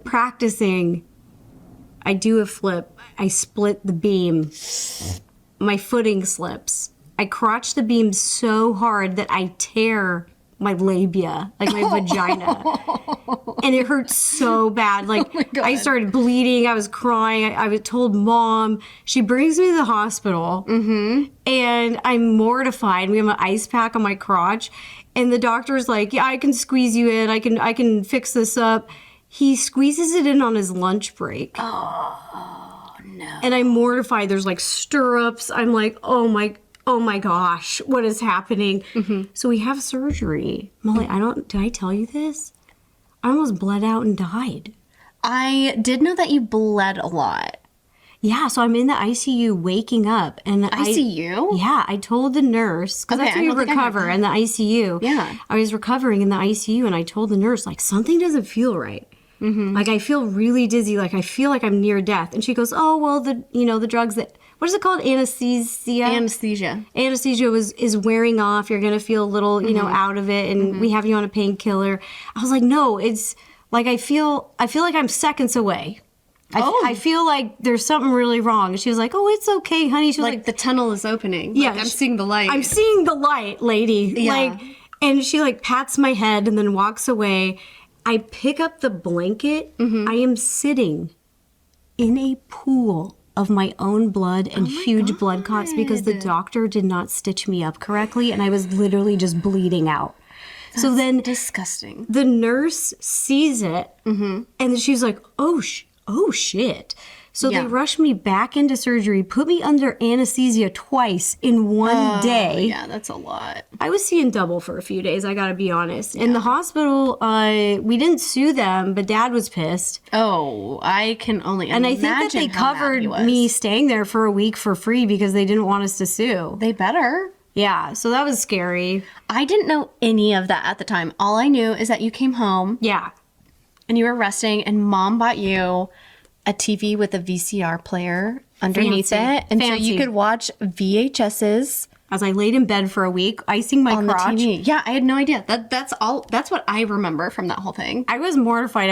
Practicing, I do a flip. I split the beam. My footing slips. I crotch the beam so hard that I tear my labia, like my vagina. And it hurts so bad. Like, I started bleeding. I was crying. I was told Mom. She brings me to the hospital. And I'm mortified. We have an ice pack on my crotch. And the doctor's like, yeah, I can squeeze you in. I can fix this up. He squeezes it in on his lunch break. Oh, no. And I'm mortified. There's like stirrups. I'm like, oh my gosh, what is happening? So we have surgery. Molly, did I tell you this? I almost bled out and died. I did know that you bled a lot. Yeah, so I'm in the ICU waking up. And ICU? Yeah, I told the nurse, because that's where you recover in the ICU. Yeah. I was recovering in the ICU, and I told the nurse, like, something doesn't feel right. Like, I feel really dizzy. Like, I feel like I'm near death. And she goes, oh, well, the drugs that, what is it called? Anesthesia? Anesthesia. Anesthesia is wearing off. You're going to feel a little, out of it. And we have you on a painkiller. I was like, no, it's like, I feel like I'm seconds away. I feel like there's something really wrong. And she was like, oh, it's okay, honey. She was like the tunnel is opening. Yeah. Like, I'm seeing the light. I'm seeing the light, lady. Yeah. Like, and she like pats my head and then walks away. I pick up the blanket. I am sitting in a pool of my own blood and huge blood clots because the doctor did not stitch me up correctly, and I was literally just bleeding out. So then disgusting. The nurse sees it, and then she's like, oh shit. So they rushed me back into surgery, put me under anesthesia twice in one day. Yeah, that's a lot. I was seeing double for a few days, I gotta be honest. In the hospital, we didn't sue them, but Dad was pissed. Oh, I can only imagine. And I think that they covered me staying there for a week for free because they didn't want us to sue. They better. Yeah, so that was scary. I didn't know any of that at the time. All I knew is that you came home. Yeah. And you were resting, and Mom bought you a TV with a VCR player underneath it. And so you could watch VHSs. As I laid in bed for a week, icing my crotch. The TV. Yeah, I had no idea. That's what I remember from that whole thing. I was mortified.